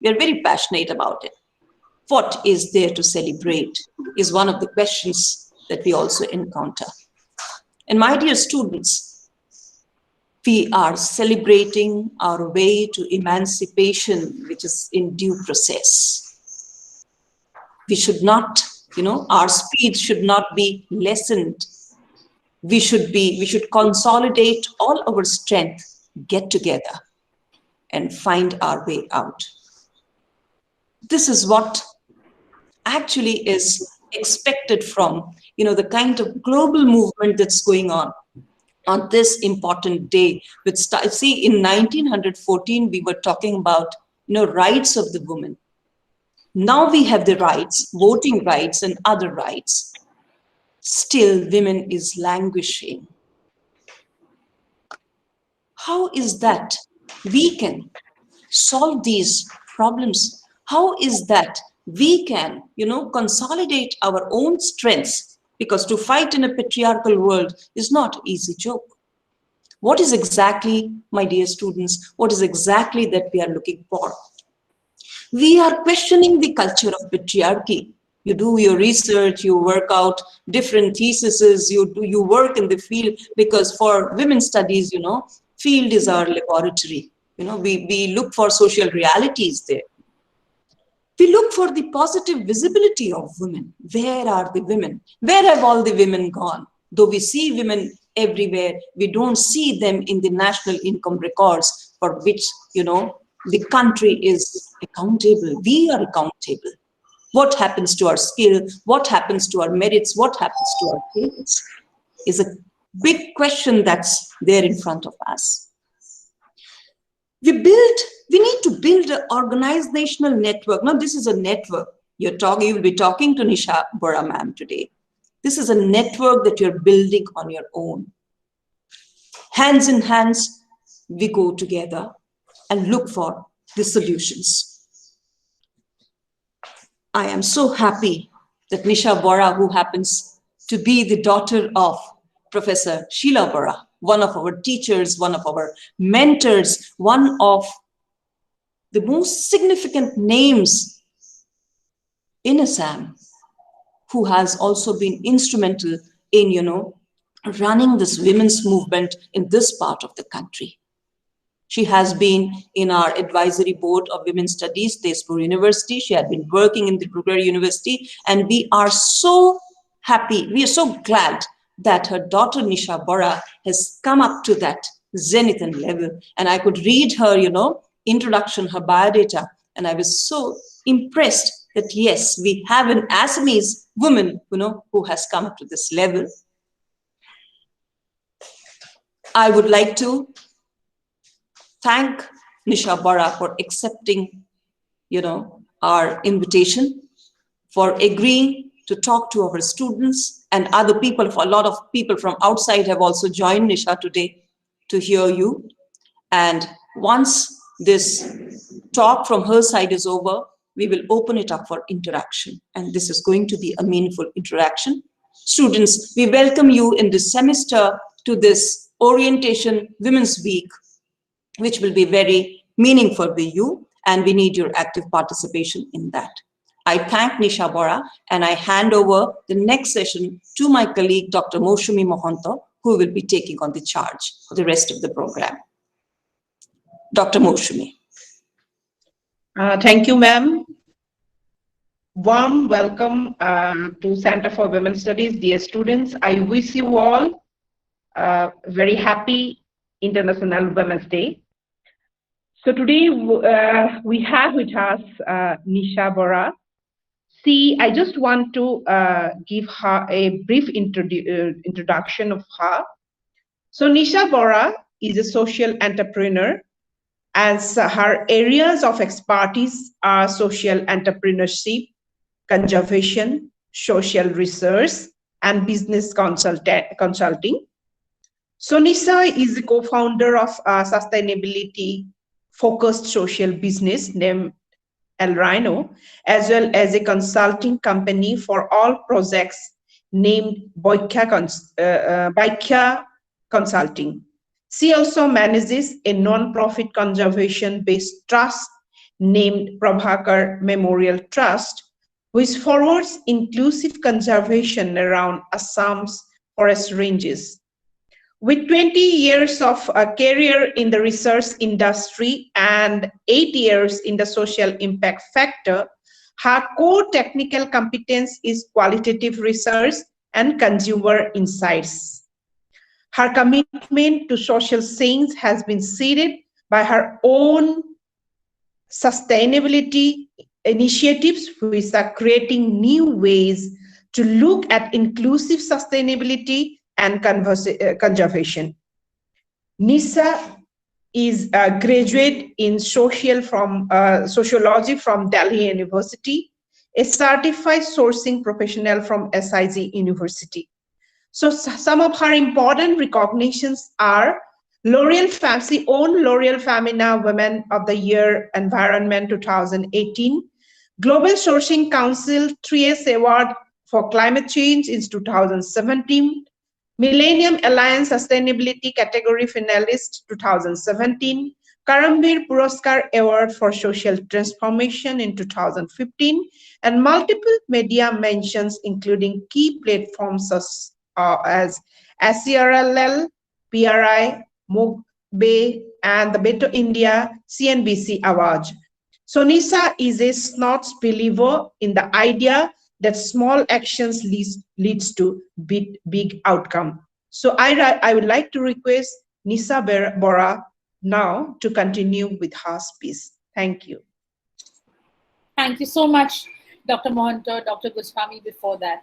We are very passionate about it. What is there to celebrate is one of the questions that we also encounter. And my dear students, we are celebrating our way to emancipation, which is in due process. We should not, our speed should not be lessened. We should consolidate all our strength, get together, and find our way out. This is what actually is expected from, the kind of global movement that's going on this important day. See, in 1914, we were talking about, rights of the woman. Now we have the rights, voting rights and other rights. Still, women is languishing. How is that we can solve these problems? How is that we can, consolidate our own strengths? Because to fight in a patriarchal world is not an easy joke. What is exactly, my dear students, what is exactly that we are looking for? We are questioning the culture of patriarchy. You do your research, you work out different theses, you work in the field, because for women's studies, field is our laboratory. We look for social realities there. We look for the positive visibility of women. Where are the women? Where have all the women gone? Though we see women everywhere, we don't see them in the national income records for which, the country is accountable. We are accountable. What happens to our skill? What happens to our merits? What happens to our talents? Is a big question that's there in front of us. We need to build an organizational network. Now, this is a network. You will be talking to Nisha Bora ma'am today. This is a network that you're building on your own. Hands in hands, we go together and look for the solutions. I am so happy that Nisha Bora, who happens to be the daughter of Professor Sheila Bora, one of our teachers, one of our mentors, one of the most significant names in Assam, who has also been instrumental in, running this women's movement in this part of the country. She has been in our advisory board of women's studies, Tezpur University. She had been working in the Brugger University, and we are so happy, we are so glad that her daughter Nisha Bora has come up to that zenith and level. And I could read her, introduction, her biodata, and I was so impressed that yes, we have an Assamese woman, who has come up to this level. I would like to thank Nisha Bora for accepting, our invitation, for agreeing to talk to our students and other people. A lot of people from outside have also joined Nisha today to hear you. And once this talk from her side is over, we will open it up for interaction. And this is going to be a meaningful interaction. Students, we welcome you in this semester to this Orientation Women's Week, which will be very meaningful for you, and we need your active participation in that. I thank Nisha Bora, and I hand over the next session to my colleague, Dr. Moshumi Mohanto, who will be taking on the charge for the rest of the program. Dr. Moshumi. Thank you, ma'am. Warm welcome to Center for Women's Studies. Dear students, I wish you all very happy International Women's Day. So today we have with us Nisha Bora. I just want to give her a brief introduction of her. So Nisha Bora is a social entrepreneur, as her areas of expertise are social entrepreneurship, conservation, social research, and business consulting. So Nisha is the co-founder of a sustainability-focused social business named Elrhino, as well as a consulting company for all projects named Baikya Consulting. She also manages a non-profit conservation-based trust named Prabhakar Memorial Trust, which forwards inclusive conservation around Assam's forest ranges. With 20 years of a career in the research industry and 8 years in the social impact factor, her core technical competence is qualitative research and consumer insights. Her commitment to social science has been seeded by her own sustainability initiatives, which are creating new ways to look at inclusive sustainability and conservation. Nisha is a graduate in sociology from Delhi University, a certified sourcing professional from SIG University. So some of her important recognitions are she won L'Oreal Femina Women of the Year Environment 2018, Global Sourcing Council 3S Award for Climate Change in 2017, Millennium Alliance Sustainability Category Finalist 2017, Karambir Puraskar Award for Social Transformation in 2015, and multiple media mentions including key platforms as SCRLL, PRI, MOGBE, and the Beto India CNBC Awards. So Nisha is a staunch believer in the idea that small actions leads to big outcome. So I would like to request Nisha Bora now to continue with her speech. Thank you. Thank you so much, Dr. Mohanto, Dr. Goswami before that.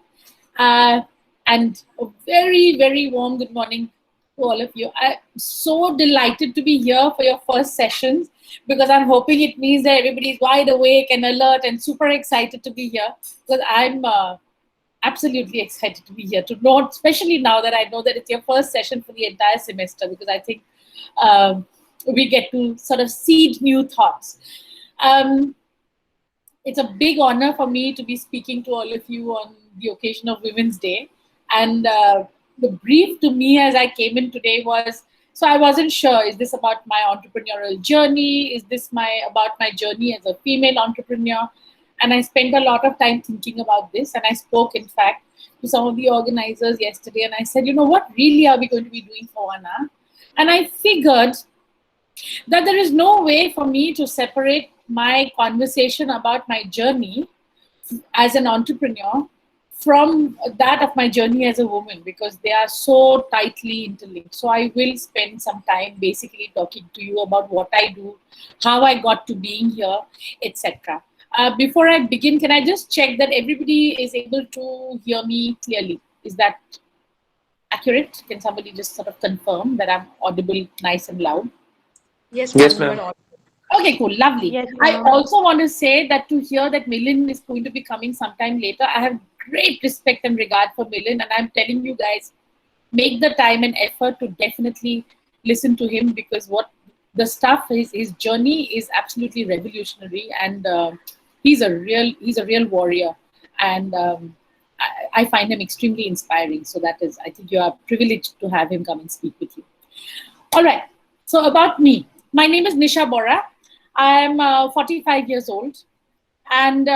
And a very, very warm good morning to all of you. I'm so delighted to be here for your first sessions, because I'm hoping it means that everybody's wide awake and alert and super excited to be here, because I'm absolutely excited to be here, to know, especially now that I know that it's your first session for the entire semester, because I think we get to sort of seed new thoughts. It's a big honor for me to be speaking to all of you on the occasion of Women's Day. And the brief to me as I came in today was, so I wasn't sure, is this about my entrepreneurial journey? Is this about my journey as a female entrepreneur? And I spent a lot of time thinking about this. And I spoke, in fact, to some of the organizers yesterday. And I said, you know, what really are we going to be doing for 1 hour? And I figured that there is no way for me to separate my conversation about my journey as an entrepreneur from that of my journey as a woman, because they are so tightly interlinked. So I will spend some time basically talking to you about what I do, how I got to being here, etc. Before I begin, can I just check that everybody is able to hear me clearly? Is that accurate? Can somebody just sort of confirm that I'm audible, nice and loud? Yes, ma'am. Okay, cool, lovely. Yes, I also want to say that to hear that Milind is going to be coming sometime later, I have great respect and regard for Milind, and I'm telling you guys, make the time and effort to definitely listen to him, because what the stuff, his journey is absolutely revolutionary, and he's a real warrior, and I find him extremely inspiring. So that is, I think you are privileged to have him come and speak with you. All right, so about me. My name is Nisha Bora. I'm 45 years old, and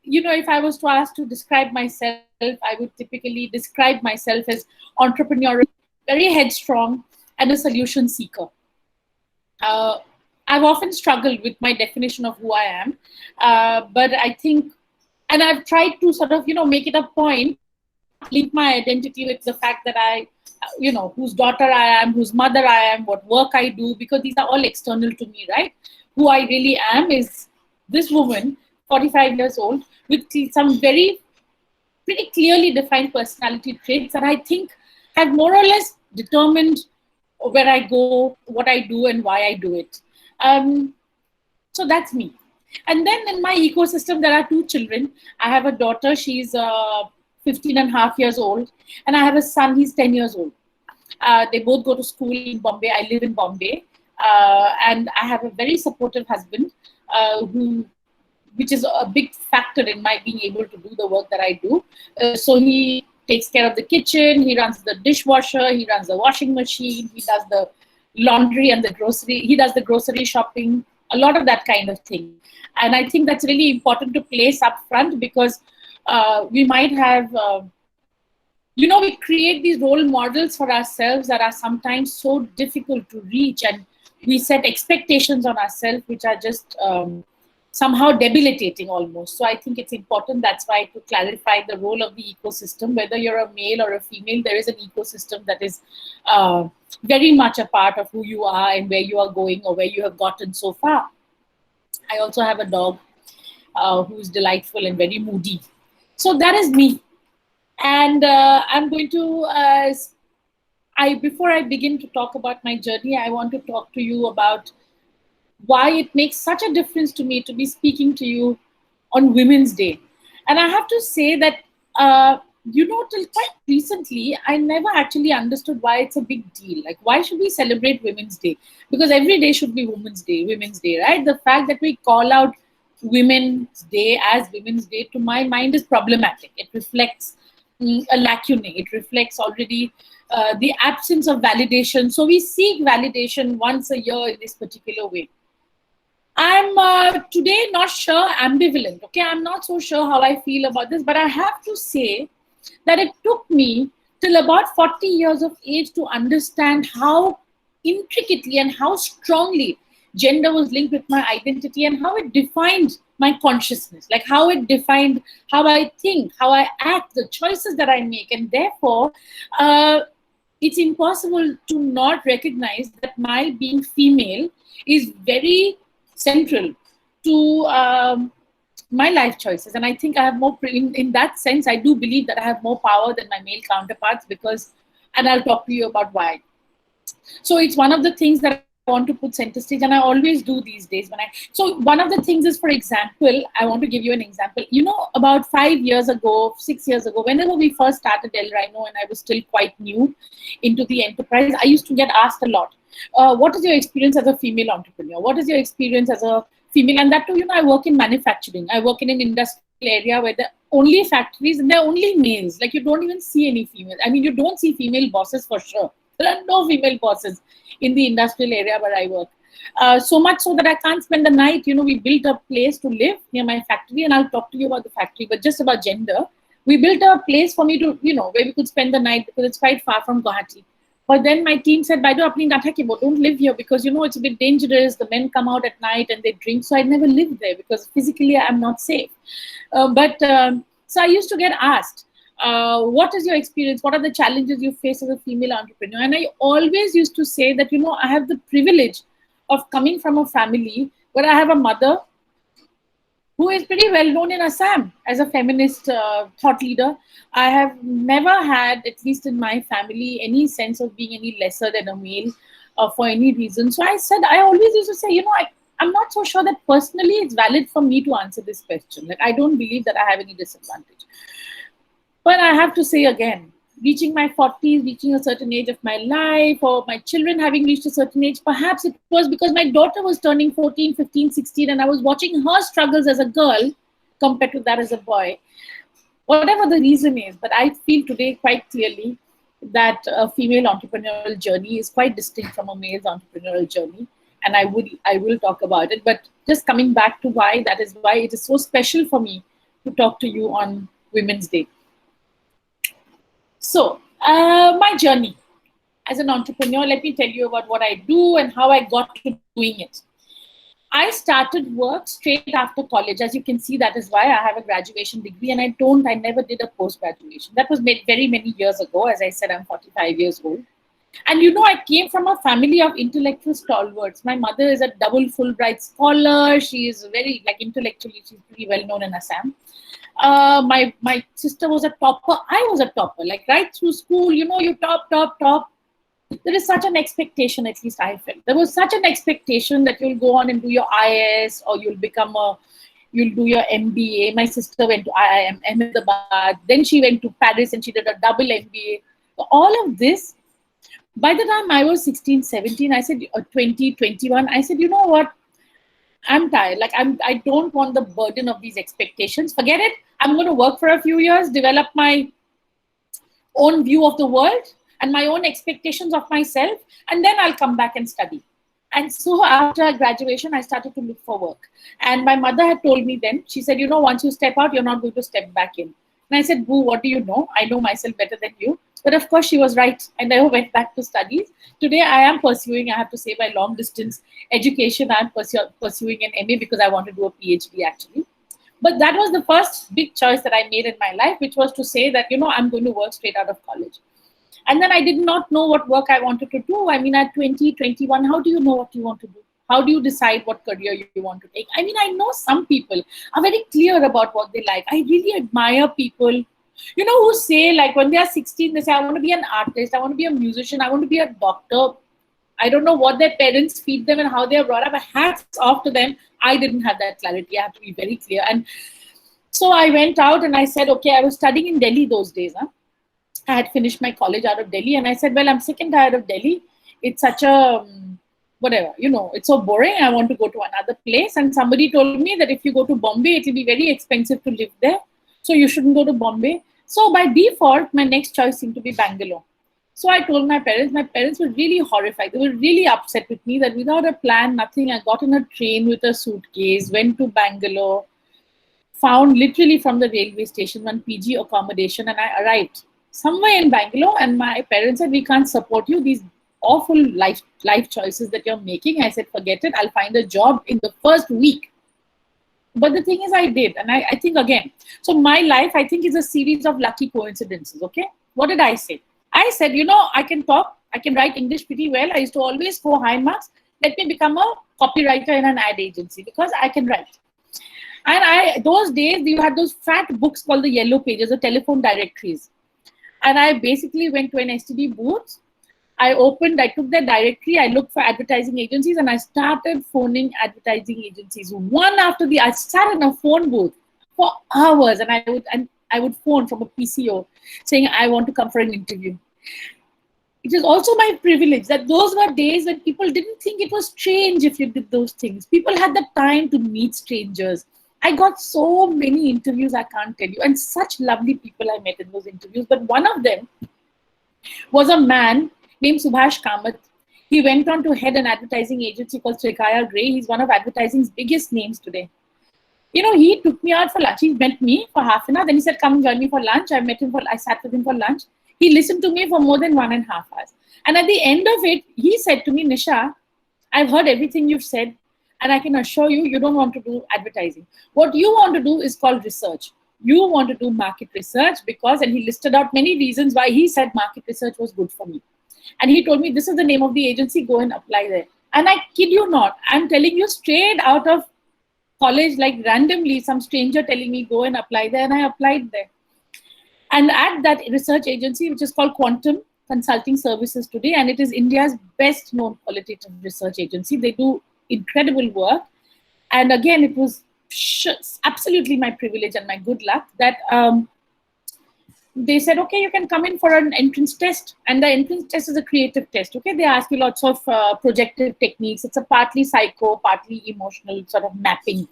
you know, if I was to ask to describe myself, I would typically describe myself as entrepreneurial, very headstrong, and a solution seeker. I've often struggled with my definition of who I am, but I think, and I've tried to sort of, you know, make it a point, link my identity with the fact that I, you know, whose daughter I am, whose mother I am, what work I do, because these are all external to me, right? Who I really am is this woman, 45 years old, with some pretty clearly defined personality traits that I think have more or less determined where I go, what I do, and why I do it. So that's me. And then in my ecosystem, there are 2 children. I have a daughter, she's 15 and a half years old, and I have a son, he's 10 years old. They both go to school in Bombay. I live in Bombay. And I have a very supportive husband, which is a big factor in my being able to do the work that I do. So he takes care of the kitchen, he runs the dishwasher, he runs the washing machine, he does the laundry and the grocery, he does the grocery shopping, a lot of that kind of thing. And I think that's really important to place up front, because we might have, we create these role models for ourselves that are sometimes so difficult to reach, and we set expectations on ourselves which are just somehow debilitating almost. So I think it's important, that's why, to clarify the role of the ecosystem. Whether you're a male or a female, there is an ecosystem that is very much a part of who you are and where you are going or where you have gotten so far. I also have a dog who's delightful and very moody. So that is me. And I'm going to, before I begin to talk about my journey, I want to talk to you about why it makes such a difference to me to be speaking to you on Women's Day. And I have to say that, till quite recently, I never actually understood why it's a big deal. Like, why should we celebrate Women's Day? Because every day should be Women's Day, right? The fact that we call out Women's Day as Women's Day, to my mind, is problematic. It reflects a lacunae. It reflects already the absence of validation. So we seek validation once a year in this particular way. I'm today not sure, ambivalent. Okay, I'm not so sure how I feel about this, but I have to say that it took me till about 40 years of age to understand how intricately and how strongly gender was linked with my identity, and how it defined my consciousness, like how it defined how I think, how I act, the choices that I make. And therefore, it's impossible to not recognize that my being female is very central to my life choices. And I think I have more, in that sense, I do believe that I have more power than my male counterparts, because, and I'll talk to you about why. So it's one of the things that I want to put center stage, and I always do these days. So one of the things is, for example, I want to give you an example. About 5 years ago, 6 years ago, whenever we first started Elrhino and I was still quite new into the enterprise, I used to get asked a lot, what is your experience as a female entrepreneur? What is your experience as a female? And that too, I work in manufacturing. I work in an industrial area where the only factories, and they're only males. Like, you don't even see any females. I mean, you don't see female bosses for sure. There are no female bosses in the industrial area where I work. So much so that I can't spend the night. We built a place to live near my factory, and I'll talk to you about the factory, but just about gender. We built a place for me to, where we could spend the night, because it's quite far from Guwahati. But then my team said, "Baido, apni na thakibo, don't live here, because, it's a bit dangerous. The men come out at night and they drink." So I never lived there, because physically I'm not safe. So I used to get asked, what is your experience? What are the challenges you face as a female entrepreneur? And I always used to say that, I have the privilege of coming from a family where I have a mother who is pretty well known in Assam as a feminist thought leader. I have never had, at least in my family, any sense of being any lesser than a male for any reason. So I always used to say, I'm not so sure that personally it's valid for me to answer this question. Like, I don't believe that I have any disadvantage. But I have to say again, reaching my 40s, reaching a certain age of my life, or my children having reached a certain age, perhaps it was because my daughter was turning 14, 15, 16, and I was watching her struggles as a girl compared to that as a boy. Whatever the reason is, but I feel today quite clearly that a female entrepreneurial journey is quite distinct from a male's entrepreneurial journey. And I will talk about it. But just coming back to why, that is why it is so special for me to talk to you on Women's Day. So, my journey as an entrepreneur, let me tell you about what I do and how I got to doing it. I started work straight after college. As you can see, that is why I have a graduation degree, and I never did a post-graduation. That was made very many years ago. As I said, I'm 45 years old. And I came from a family of intellectual stalwarts. My mother is a double Fulbright scholar. She is very, intellectually, she's pretty well known in Assam. My sister was a topper. I was a topper, right through school, you top. There is such an expectation, at least I felt. There was such an expectation that you'll go on and do your IAS, or you'll do your MBA. My sister went to IIM Ahmedabad, then she went to Paris and she did a double MBA. So all of this, by the time I was 16, 17, I said, 20, 21, I said, you know what? I'm tired. I don't want the burden of these expectations. Forget it. I'm going to work for a few years, develop my own view of the world and my own expectations of myself, and then I'll come back and study. And so after graduation, I started to look for work. And my mother had told me then, she said, once you step out, you're not going to step back in. And I said, Boo, what do you know? I know myself better than you. But of course, she was right. I never went back to studies. Today, I am pursuing, I have to say, my long distance education. I'm pursuing an MA because I want to do a PhD actually. But that was the first big choice that I made in my life, which was to say that, I'm going to work straight out of college. And then I did not know what work I wanted to do. I mean, at 20, 21, how do you know what you want to do? How do you decide what career you want to take? I mean, I know some people are very clear about what they like. I really admire people, who say, like, when they are 16, they say, I want to be an artist, I want to be a musician, I want to be a doctor. I don't know what their parents feed them and how they are brought up. Hats off to them. I didn't have that clarity. I have to be very clear. And so I went out and I said, okay, I was studying in Delhi those days. Huh? I had finished my college out of Delhi, and I said, well, I'm sick and tired of Delhi. It's such a, whatever, it's so boring. I want to go to another place. And somebody told me that if you go to Bombay, it will be very expensive to live there. So you shouldn't go to Bombay. So by default, my next choice seemed to be Bangalore. So I told my parents were really horrified. They were really upset with me that without a plan, nothing, I got on a train with a suitcase, went to Bangalore, found literally from the railway station one PG accommodation, and I arrived somewhere in Bangalore, and my parents said, we can't support you, these awful life choices that you're making. I said, forget it, I'll find a job in the first week. But the thing is, I did. And I think again, so my life, I think, is a series of lucky coincidences. Okay, what did I say? I said, I can talk, I can write English pretty well. I used to always score high marks. Let me become a copywriter in an ad agency because I can write. And those days, you had those fat books called the Yellow Pages, the telephone directories. And I basically went to an STD booth. I took their directory, I looked for advertising agencies, and I started phoning advertising agencies one after the. I sat in a phone booth for hours, and I would phone from a PCO saying, I want to come for an interview. It is also my privilege that those were days when people didn't think it was strange if you did those things. People had the time to meet strangers. I got so many interviews, I can't tell you, and such lovely people I met in those interviews. But one of them was a man named Subhash Kamath. He went on to head an advertising agency called Srikaya Gray. He's one of advertising's biggest names today. He took me out for lunch. He met me for half an hour. Then he said, come join me for lunch. I sat with him for lunch. He listened to me for more than 1.5 hours. And at the end of it, he said to me, Nisha, I've heard everything you've said. And I can assure you, you don't want to do advertising. What you want to do is called research. You want to do market research because, and he listed out many reasons why he said market research was good for me. And he told me, this is the name of the agency, go and apply there. And I kid you not, I'm telling you straight out of college, like randomly, some stranger telling me, go and apply there. And I applied there. And at that research agency, which is called Quantum Consulting Services today, and it is India's best known qualitative research agency. They do incredible work. And again, it was absolutely my privilege and my good luck that they said, okay, you can come in for an entrance test. And the entrance test is a creative test. Okay, they ask you lots of projective techniques. It's a partly psycho, partly emotional sort of mapping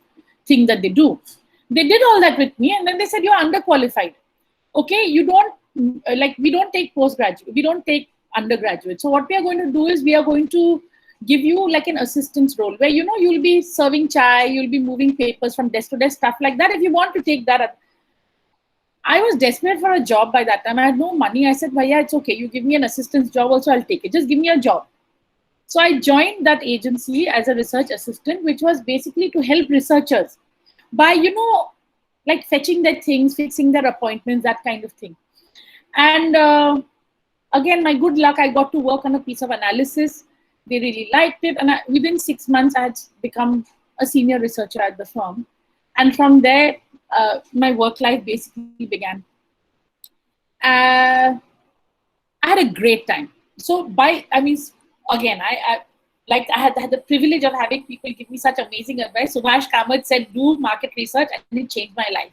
thing that they do. They did all that with me. And then they said, you're underqualified. Okay, you don't, we don't take postgraduate. We don't take undergraduate. So what we are going to do is we are going to give you like an assistant's role where, you'll be serving chai, you'll be moving papers from desk to desk, stuff like that. If you want to take that, I was desperate for a job by that time. I had no money. I said, well, yeah, it's okay. You give me an assistant's job also, I'll take it. Just give me a job. So I joined that agency as a research assistant, which was basically to help researchers by, like fetching their things, fixing their appointments, that kind of thing. And again, my good luck, I got to work on a piece of analysis. They really liked it. And within 6 months, I had become a senior researcher at the firm. And from there, my work life basically began. I had a great time. So I had the privilege of having people give me such amazing advice. Subhash Kamath said, do market research, and it changed my life.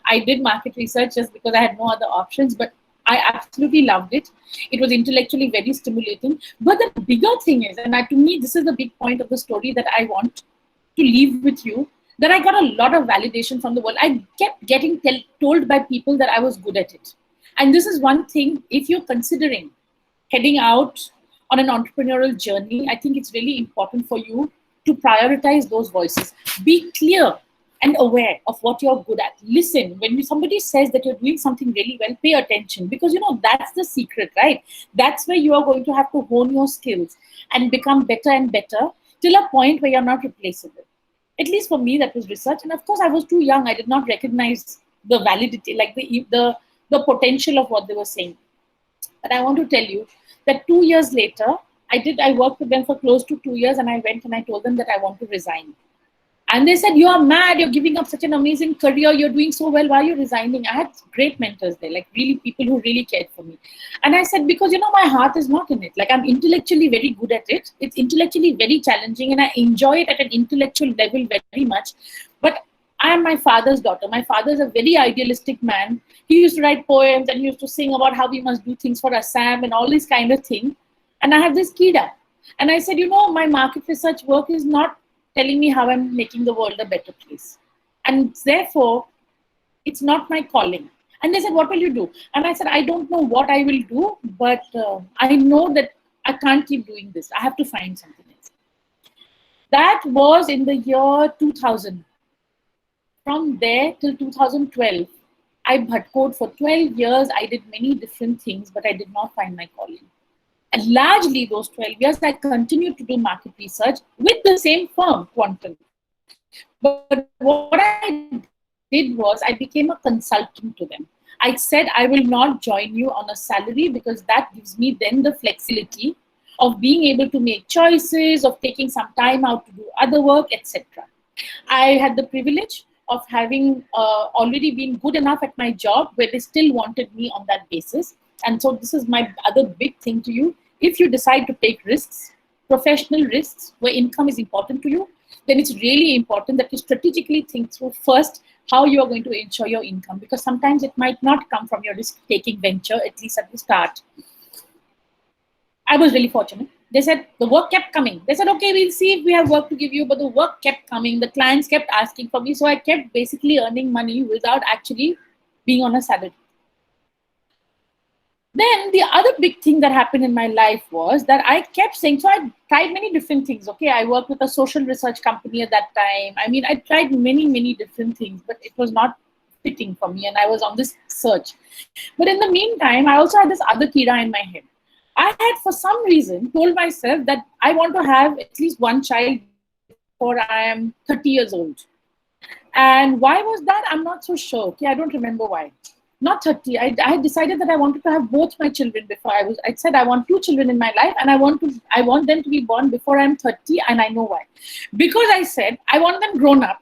I did market research just because I had no other options, but I absolutely loved it. It was intellectually very stimulating. But the bigger thing is, and to me, this is the big point of the story that I want to leave with you, that I got a lot of validation from the world. I kept getting told by people that I was good at it. And this is one thing, if you're considering heading out on an entrepreneurial journey, I think it's really important for you to prioritize those voices. Be clear and aware of what you're good at. Listen, when somebody says that you're doing something really well, pay attention, because that's the secret, right? That's where you are going to have to hone your skills and become better and better till a point where you're not replaceable. At least for me, that was research. And of course, I was too young. I did not recognize the validity, like the potential of what they were saying. But I want to tell you that 2 years later, I worked with them for close to 2 years, and I went and I told them that I want to resign. And they said, "You are mad, you're giving up such an amazing career, you're doing so well, why are you resigning?" I had great mentors there, like really people who really cared for me. And I said, because my heart is not in it. Like, I'm intellectually very good at it. It's intellectually very challenging, and I enjoy it at an intellectual level very much. But I am my father's daughter. My father is a very idealistic man. He used to write poems and he used to sing about how we must do things for Assam and all this kind of thing. And I have this kida. And I said, my market research work is not telling me how I'm making the world a better place. And therefore, it's not my calling. And they said, "What will you do?" And I said, "I don't know what I will do, but I know that I can't keep doing this. I have to find something else." That was in the year 2000. From there till 2012, I bhatkoed for 12 years. I did many different things, but I did not find my calling. And largely those 12 years, I continued to do market research with the same firm, Quantum. But what I did was I became a consultant to them. I said, I will not join you on a salary, because that gives me then the flexibility of being able to make choices, of taking some time out to do other work, etc. I had the privilege of having already been good enough at my job where they still wanted me on that basis. And so this is my other big thing to you. If you decide to take risks, professional risks, where income is important to you, then it's really important that you strategically think through first how you are going to ensure your income, because sometimes it might not come from your risk-taking venture, at least at the start. I was really fortunate. They said the work kept coming. They said, "Okay, we'll see if we have work to give you," but the work kept coming. The clients kept asking for me. So I kept basically earning money without actually being on a salary. Then the other big thing that happened in my life was that I kept saying, so I tried many different things. Okay, I worked with a social research company at that time. I mean, I tried many, many different things, but it was not fitting for me. And I was on this search. But in the meantime, I also had this other kida in my head. I had, for some reason, told myself that I want to have at least one child before I am 30 years old. And why was that? I'm not so sure. Okay, I don't remember why. Not 30. I had decided that I wanted to have both my children before I said I want 2 children in my life, and I want them to be born before I'm 30, and I know why. Because I said I want them grown up.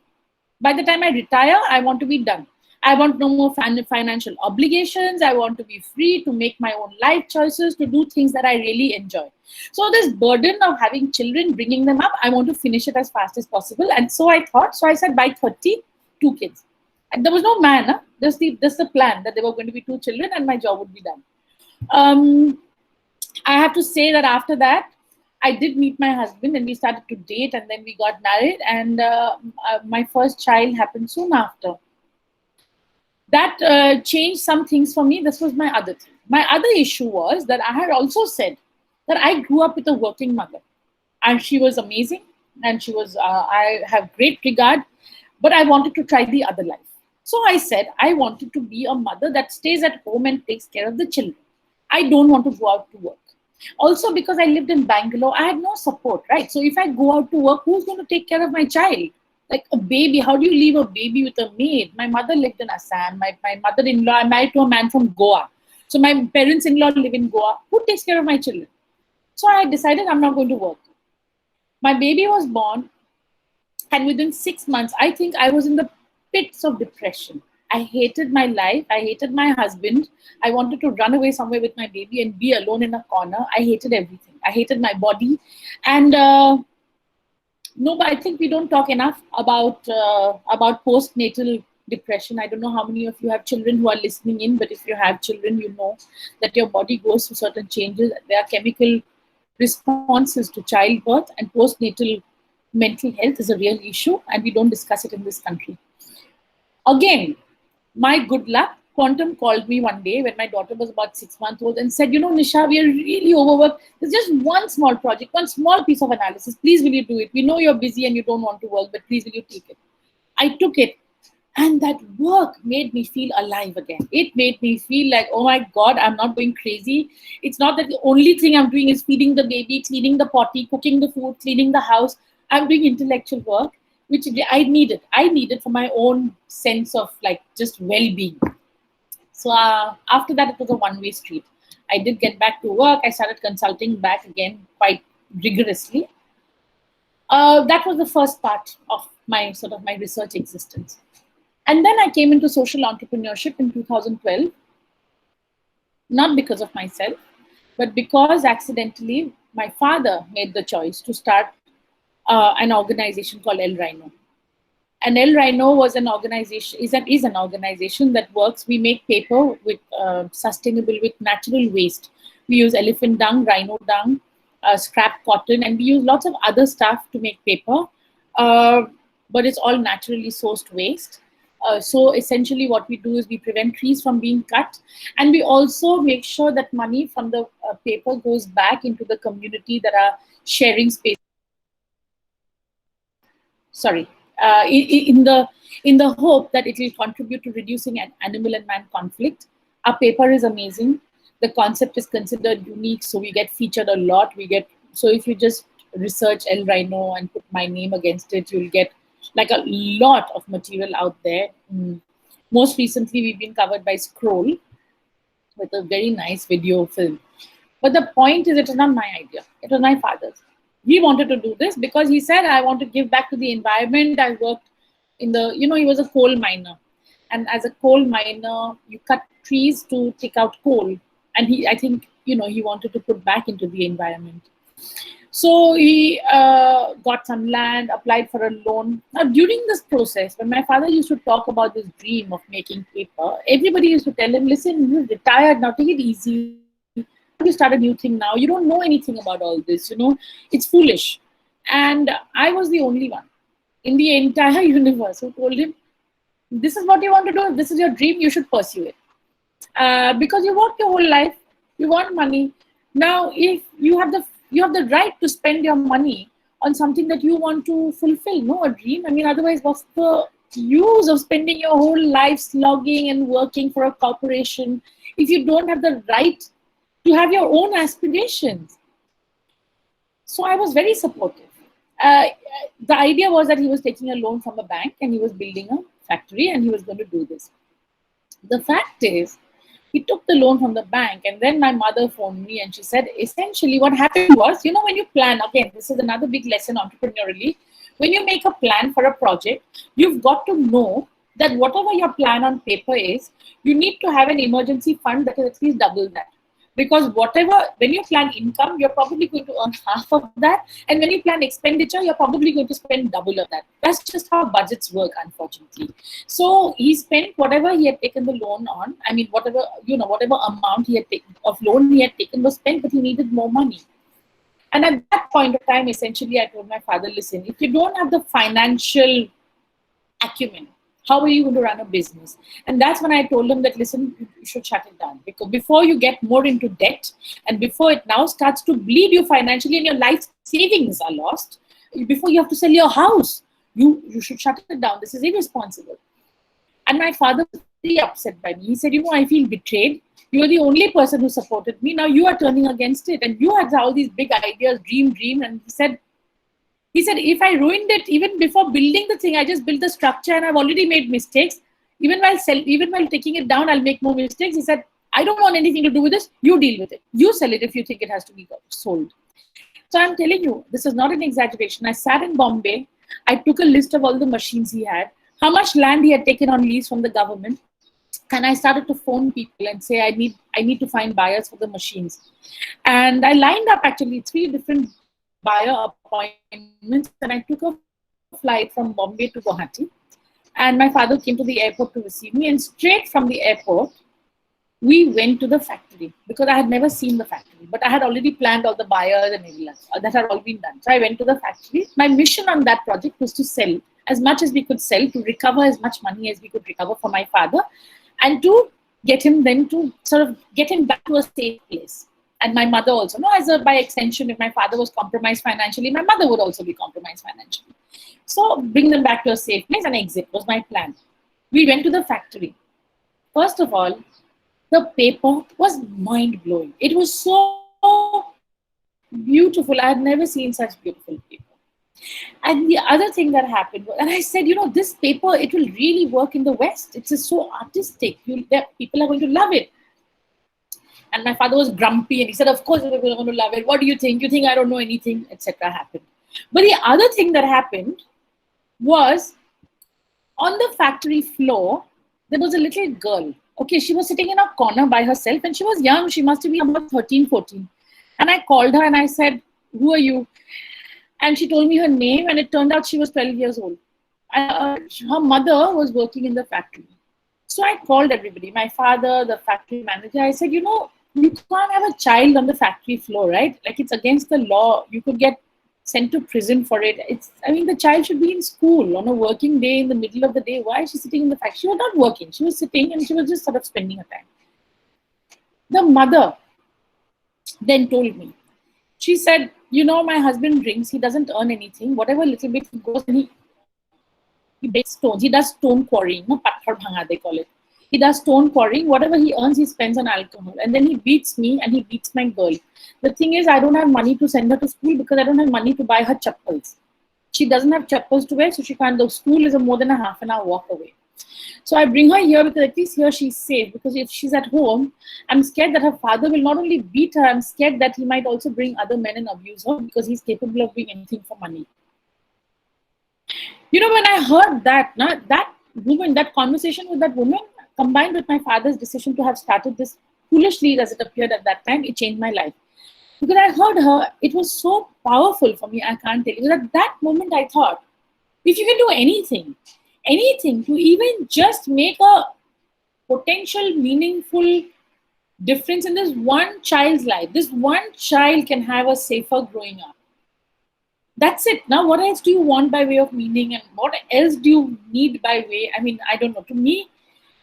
By the time I retire, I want to be done. I want no more financial obligations. I want to be free to make my own life choices, to do things that I really enjoy. So this burden of having children, bringing them up, I want to finish it as fast as possible. And so I said by 30, 2 kids. And there was no man, huh? Just the plan that there were going to be 2 children and my job would be done. I have to say that after that, I did meet my husband and we started to date, and then we got married, and my first child happened soon after. That changed some things for me. This was my other thing. My other issue was that I had also said that I grew up with a working mother, and she was amazing, and she was, I have great regard, but I wanted to try the other life. So I said I wanted to be a mother that stays at home and takes care of the children. I don't want to go out to work. Also, because I lived in Bangalore, I had no support, right? So if I go out to work, who's going to take care of my child? Like a baby, how do you leave a baby with a maid? My mother lived in Assam. My mother-in-law, I'm married to a man from Goa. So my parents-in-law live in Goa. Who takes care of my children? So I decided I'm not going to work. My baby was born, and within 6 months, I think I was in the pits of depression. I hated my life. I hated my husband. I wanted to run away somewhere with my baby and be alone in a corner. I hated everything. I hated my body. And no, but I think we don't talk enough about postnatal depression. I don't know how many of you have children who are listening in, but if you have children, you know that your body goes through certain changes. There are chemical responses to childbirth, and postnatal mental health is a real issue, and we don't discuss it in this country. Again, my good luck, Quantum called me one day when my daughter was about 6 months old and said, Nisha, we are really overworked. There's just one small project, one small piece of analysis. Please, will you do it? We know you're busy and you don't want to work, but please, will you take it? I took it. And that work made me feel alive again. It made me feel like, oh my God, I'm not going crazy. It's not that the only thing I'm doing is feeding the baby, cleaning the potty, cooking the food, cleaning the house. I'm doing intellectual work, which I needed. I needed for my own sense of like just well-being. So after that, it was a one-way street. I did get back to work. I started consulting back again quite rigorously. That was the first part of my research existence. And then I came into social entrepreneurship in 2012, not because of myself, but because accidentally my father made the choice to start an organization called Elrhino. And Elrhino was an organization, is an organization that works. We make paper with sustainable, with natural waste. We use elephant dung, rhino dung, scrap cotton, and we use lots of other stuff to make paper. But it's all naturally sourced waste. So essentially what we do is we prevent trees from being cut, and we also make sure that money from the paper goes back into the community that are sharing space. Sorry, in the hope that it will contribute to reducing an animal and man conflict. Our paper is amazing. The concept is considered unique, so we get featured a lot. So if you just research Elrhino and put my name against it, you'll get like a lot of material out there. Most recently, we've been covered by Scroll with a very nice video film. But the point is, it was not my idea. It was my father's. He wanted to do this because he said, I want to give back to the environment. I worked in the, he was a coal miner. And as a coal miner, you cut trees to take out coal. And I think, he wanted to put back into the environment. So he got some land, applied for a loan. Now, during this process, when my father used to talk about this dream of making paper, everybody used to tell him, listen, you're retired now, take it easy. You start a new thing now. You don't know anything about all this, it's foolish. And I was the only one in the entire universe who told him, this is what you want to do. If this is your dream, you should pursue it. Because you worked your whole life, you want money. Now, if you have the right to spend your money on something that you want to fulfill, a dream. I mean, otherwise, what's the use of spending your whole life slogging and working for a corporation if you don't have the right to have your own aspirations? So I was very supportive. The idea was that he was taking a loan from a bank and he was building a factory and he was going to do this. The fact is, he took the loan from the bank, and then my mother phoned me and she said, essentially what happened was, when you plan, again, this is another big lesson entrepreneurially, when you make a plan for a project, you've got to know that whatever your plan on paper is, you need to have an emergency fund that is at least double that. Because when you plan income, you're probably going to earn half of that. And when you plan expenditure, you're probably going to spend double of that. That's just how budgets work, unfortunately. So he spent whatever he had taken the loan on. I mean, whatever amount he had taken of loan he had taken was spent, but he needed more money. And at that point of time, essentially, I told my father, listen, if you don't have the financial acumen, how are you going to run a business? And that's when I told him that, listen, you should shut it down. Because before you get more into debt and before it now starts to bleed you financially and your life savings are lost, before you have to sell your house, you should shut it down. This is irresponsible. And my father was very upset by me. He said, I feel betrayed. You were the only person who supported me. Now you are turning against it. And you had all these big ideas, dream. And he said, if I ruined it, even before building the thing, I just built the structure and I've already made mistakes. Even while taking it down, I'll make more mistakes. He said, I don't want anything to do with this. You deal with it. You sell it if you think it has to be sold. So I'm telling you, this is not an exaggeration. I sat in Bombay. I took a list of all the machines he had, how much land he had taken on lease from the government. And I started to phone people and say, I need to find buyers for the machines. And I lined up actually 3 different buyer appointments, and I took a flight from Bombay to Guwahati, and my father came to the airport to receive me, and straight from the airport we went to the factory because I had never seen the factory, but I had already planned all the buyers and everything that had all been done. So I went to the factory. My mission on that project was to sell as much as we could sell, to recover as much money as we could recover for my father, and to get him then to sort of get him back to a safe place. And my mother also, no, as a by extension, if my father was compromised financially, my mother would also be compromised financially. So bring them back to a safe place and exit was my plan. We went to the factory. First of all, the paper was mind blowing. It was so beautiful. I had never seen such beautiful paper. And the other thing that happened, and I said, this paper, it will really work in the West. It's just so artistic. People are going to love it. And my father was grumpy and he said, of course, we're going to love it. What do you think? You think I don't know anything, etc. happened. But the other thing that happened was on the factory floor, there was a little girl. Okay, she was sitting in a corner by herself and she was young. She must have been about 13, 14. And I called her and I said, who are you? And she told me her name and it turned out she was 12 years old. Her mother was working in the factory. So I called everybody, my father, the factory manager. I said, you can't have a child on the factory floor, right? Like it's against the law. You could get sent to prison for it. The child should be in school on a working day in the middle of the day. Why is she sitting in the factory? She was not working. She was sitting and she was just sort of spending her time. The mother then told me, she said, my husband drinks. He doesn't earn anything. Whatever little bit he goes and he breaks stones. He does stone quarrying. Patthar bhanga, they call it. He does stone quarrying. Whatever he earns, he spends on alcohol. And then he beats me and he beats my girl. The thing is, I don't have money to send her to school because I don't have money to buy her chappals. She doesn't have chappals to wear, so she can't. The school is more than a half an hour walk away. So I bring her here because at least here she's safe. Because if she's at home, I'm scared that her father will not only beat her, I'm scared that he might also bring other men and abuse her because he's capable of doing anything for money. When I heard that, that woman, that conversation with that woman, combined with my father's decision to have started this foolishly as it appeared at that time, it changed my life. Because I heard her, it was so powerful for me, I can't tell you. At that moment, I thought, if you can do anything to even just make a potential meaningful difference in this one child's life, this one child can have a safer growing up. That's it. Now, what else do you want by way of meaning and what else do you need by way? I don't know. To me,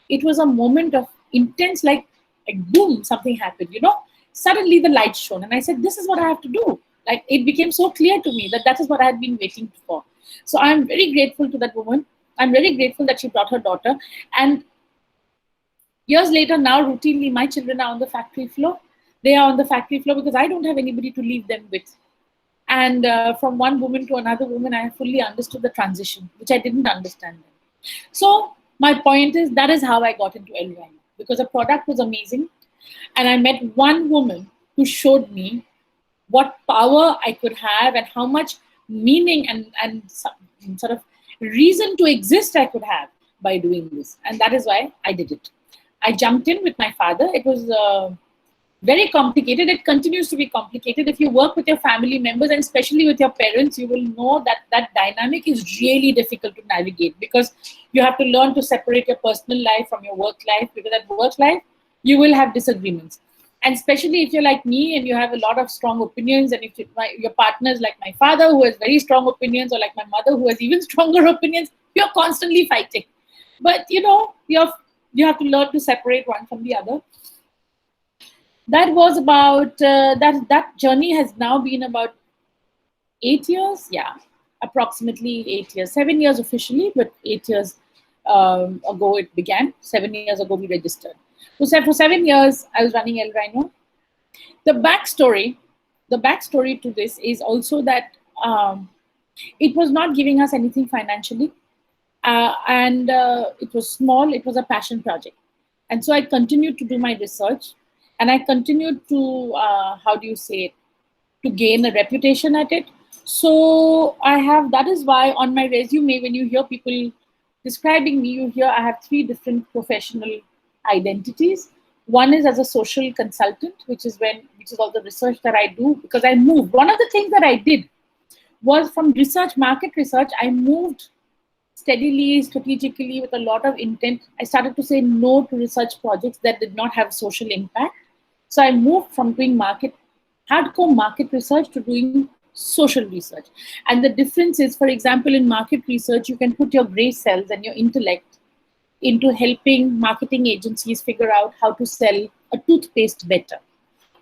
it was a moment of intense, like boom, something happened, Suddenly the light shone and I said, this is what I have to do. Like it became so clear to me that is what I had been waiting for. So I'm very grateful to that woman. I'm very grateful that she brought her daughter. And years later, now routinely, my children are on the factory floor. They are on the factory floor because I don't have anybody to leave them with. And from one woman to another woman, I have fully understood the transition, which I didn't understand then. So my point is, that is how I got into Elrhino, because the product was amazing. And I met one woman who showed me what power I could have and how much meaning and sort of reason to exist I could have by doing this. And that is why I did it. I jumped in with my father. It was very complicated. It continues to be complicated. If you work with your family members and especially with your parents, you will know that that dynamic is really difficult to navigate because you have to learn to separate your personal life from your work life, because at work life, you will have disagreements. And especially if you're like me and you have a lot of strong opinions, and if your partner is like my father who has very strong opinions, or like my mother who has even stronger opinions, you're constantly fighting. But you have to learn to separate one from the other. That was about, that journey has now been about 8 years. Yeah, approximately 8 years. 7 years officially, but 8 years ago it began. 7 years ago we registered. So for 7 years, I was running Elrhino. The backstory to this is also that it was not giving us anything financially. And it was small, it was a passion project. And so I continued to do my research, and I continued to, to gain a reputation at it. So that is why on my resume, when you hear people describing me, you hear I have 3 different professional identities. One is as a social consultant, which is all the research that I do, because I moved. One of the things that I did was from market research, I moved steadily, strategically, with a lot of intent. I started to say no to research projects that did not have social impact. So I moved from doing hardcore market research to doing social research. And the difference is, for example, in market research, you can put your gray cells and your intellect into helping marketing agencies figure out how to sell a toothpaste better,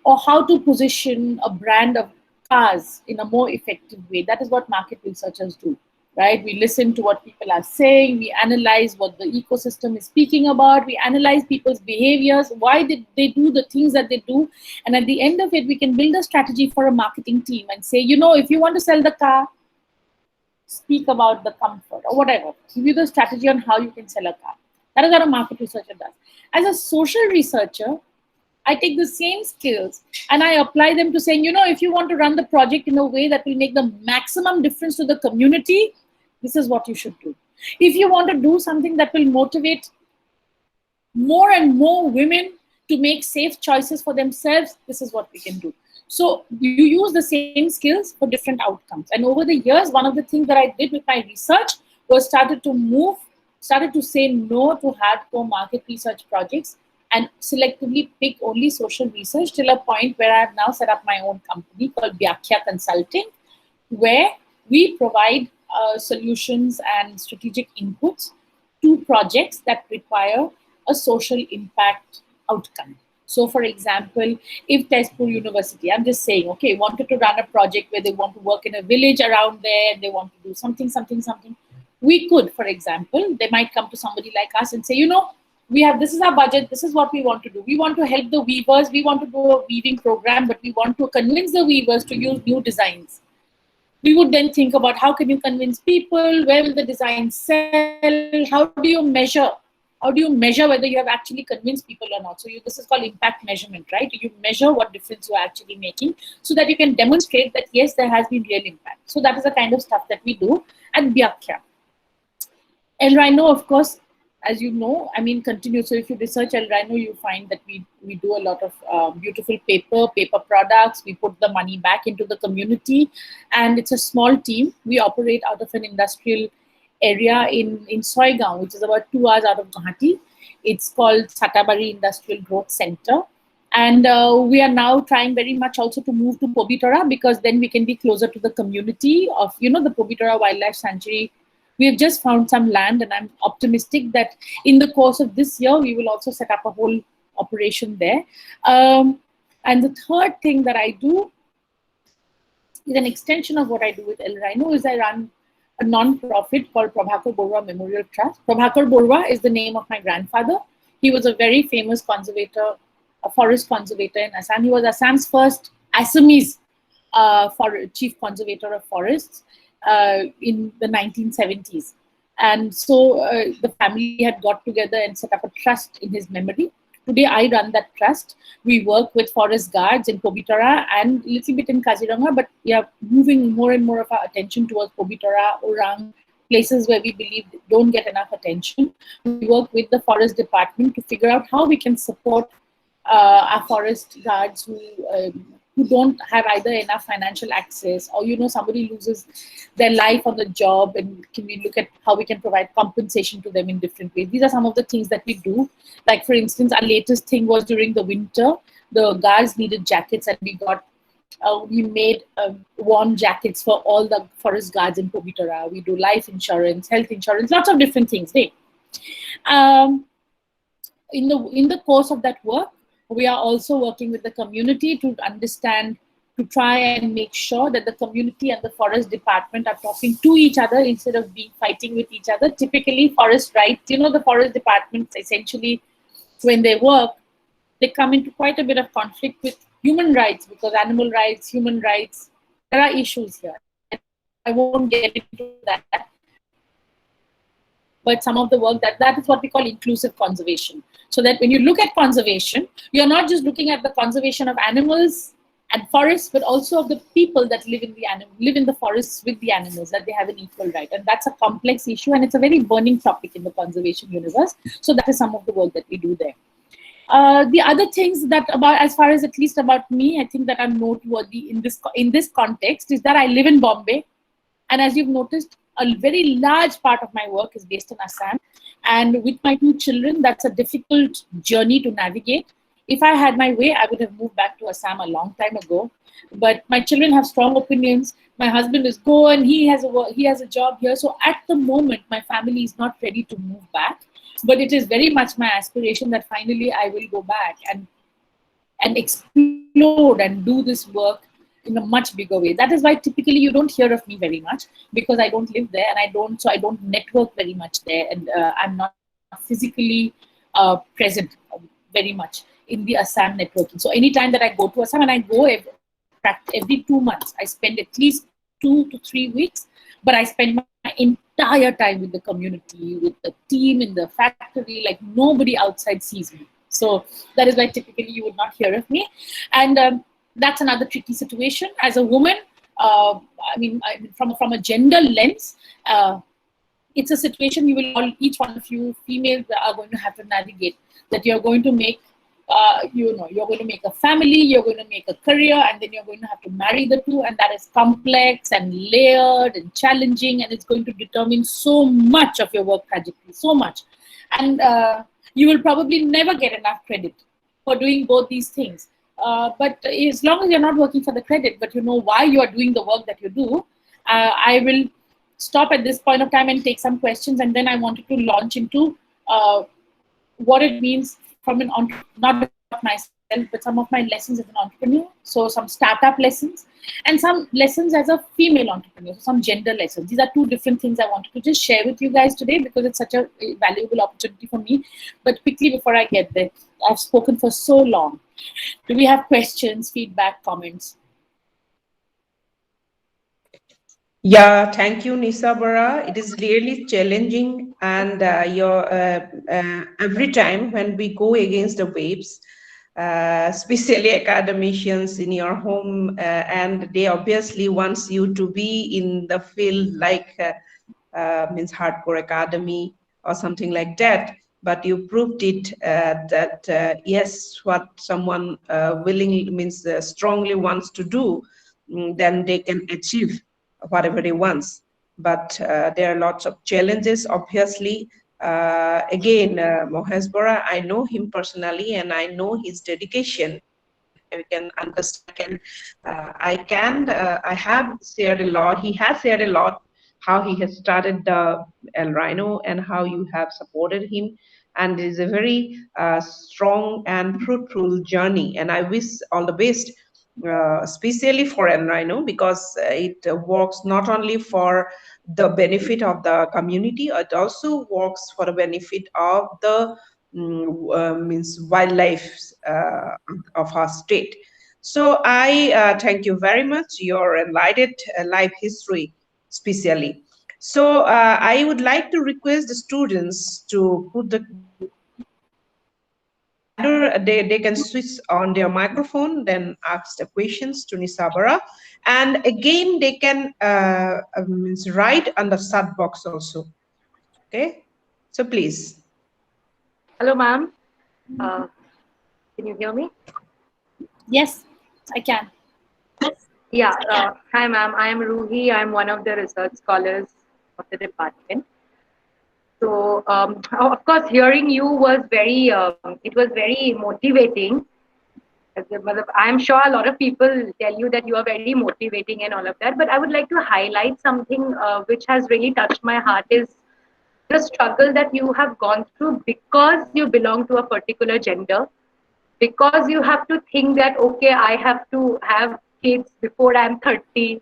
or how to position a brand of cars in a more effective way. That is what market researchers do, right? We listen to what people are saying, we analyze what the ecosystem is speaking about, we analyze people's behaviors, why did they do the things that they do, and at the end of it, we can build a strategy for a marketing team and say, you know, if you want to sell the car, speak about the comfort or whatever. Give you the strategy on how you can sell a car. That is what a market researcher does. As a social researcher, I take the same skills and I apply them to saying, you know, if you want to run the project in a way that will make the maximum difference to the community, this is what you should do. If you want to do something that will motivate more and more women to make safe choices for themselves, this is what we can do. So you use the same skills for different outcomes. And over the years, one of the things that I did with my research was started to say no to hardcore market research projects and selectively pick only social research, till a point where I have now set up my own company called Vyakhya Consulting, where we provide solutions and strategic inputs to projects that require a social impact outcome. So for example, if Tezpur University, I'm just saying, okay, wanted to run a project where they want to work in a village around there, and they want to do something, we could, for example, they might come to somebody like us and say, you know, this is our budget, this is what we want to do. We want to help the weavers, we want to do a weaving program, but we want to convince the weavers to use new designs. We would then think about how can you convince people, where will the design sell, how do you measure? How do you measure whether you have actually convinced people or not? So this is called impact measurement, right? You measure what difference you are actually making so that you can demonstrate that, yes, there has been real impact. So that is the kind of stuff that we do at Vyakhya. Elrhino, of course, as you know, I mean, continue. So if you research Elrhino, you find that we do a lot of beautiful paper products. We put the money back into the community, and it's a small team. We operate out of an industrial area in Soigaon, which is about 2 hours out of Guwahati. It's called Satabari Industrial Growth Center. And we are now trying very much also to move to Pobitora, because then we can be closer to the community of, you know, the Pobitora Wildlife Sanctuary. We have just found some land, and I'm optimistic that in the course of this year, we will also set up a whole operation there. And the third thing that I do is an extension of what I do with Elrhino is I run a non-profit called Prabhakar Bora Memorial Trust. Prabhakar Bora is the name of my grandfather. He was a very famous conservator, a forest conservator in Assam. He was Assam's first Assamese chief conservator of forests in the 1970s. And so the family had got together and set up a trust in his memory. Today, I run that trust. We work with forest guards in Pobitora and a little bit in Kaziranga, but we are moving more and more of our attention towards Pobitora, Orang, places where we believe don't get enough attention. We work with the forest department to figure out how we can support our forest guards who don't have either enough financial access, or, you know, somebody loses their life on the job, and can we look at how we can provide compensation to them in different ways. These are some of the things that we do. Like, for instance, our latest thing was during the winter, the guards needed jackets, and we made warm jackets for all the forest guards in Pobitora. We do life insurance, health insurance, lots of different things. In the course of that work, we are also working with the community to understand, to try and make sure that the community and the forest department are talking to each other instead of fighting with each other. Typically, forest rights, you know, the forest departments essentially, when they work, they come into quite a bit of conflict with human rights, because animal rights, human rights, there are issues here. I won't get into that. But some of the work that is what we call inclusive conservation. So that when you look at conservation, you're not just looking at the conservation of animals and forests, but also of the people that live in the forests with the animals, that they have an equal right. And that's a complex issue, and it's a very burning topic in the conservation universe. So that is some of the work that we do there. The other things that as far as at least about me, I think that are noteworthy in this context is that I live in Bombay, and as you've noticed, a very large part of my work is based in Assam. And with my 2 children, that's a difficult journey to navigate. If I had my way, I would have moved back to Assam a long time ago. But my children have strong opinions. My husband is and he has a job here. So at the moment, my family is not ready to move back. But it is very much my aspiration that finally I will go back and explode and do this work in a much bigger way. That is why typically you don't hear of me very much, because I don't live there, and I don't network very much there, and I'm not physically present very much in the Assam networking. So anytime that I go to Assam, and I go every 2 months, I spend at least 2 to 3 weeks, but I spend my entire time with the community, with the team in the factory, like nobody outside sees me. So that is why typically you would not hear of me. And that's another tricky situation. As a woman, from a gender lens, it's a situation you will all, each one of you females are going to have to navigate, that you're going to make you're going to make a family, you're going to make a career, and then you're going to have to marry the two, and that is complex and layered and challenging, and it's going to determine so much of your work trajectory, so much. And you will probably never get enough credit for doing both these things. But as long as you're not working for the credit, but you know why you are doing the work that you do, I will stop at this point of time and take some questions, and then I wanted to launch into what it means from an not about myself, but some of my lessons as an entrepreneur. So some startup lessons and some lessons as a female entrepreneur, so some gender lessons. These are two different things I wanted to just share with you guys today, because it's such a valuable opportunity for me. But quickly before I get there, I've spoken for so long. Do we have questions, feedback, comments? Yeah, thank you, Nisha Bora. It is really challenging, and every time when we go against the waves, especially academicians in your home, and they obviously wants you to be in the field like means hardcore academy or something like that. But you proved it that yes, what someone willingly means strongly wants to do, then they can achieve whatever he wants. But there are lots of challenges, obviously. Again, Mohesh Bora, I know him personally, and I know his dedication. I can understand. I have shared a lot. He has shared a lot how he has started the Elrhino and how you have supported him. And it is a very strong and fruitful journey. And I wish all the best, especially for Elrhino, because it works not only for the benefit of the community, it also works for the benefit of the means wildlife of our state. So I thank you very much. Your enlightened life history, especially. So I would like to request the students to put the either they can switch on their microphone, then ask the questions to Nisabara, and again they can means write on the chat box also. Okay, so please. Hello, ma'am. Can you hear me? Yes, I can. Yeah. Hi, ma'am. I am Ruhi. I'm one of the research scholars of the department. So, of course, hearing you was it was very motivating. I'm sure a lot of people tell you that you are very motivating and all of that. But I would like to highlight something which has really touched my heart is the struggle that you have gone through because you belong to a particular gender, because you have to think that okay, I have to have kids before I'm 30,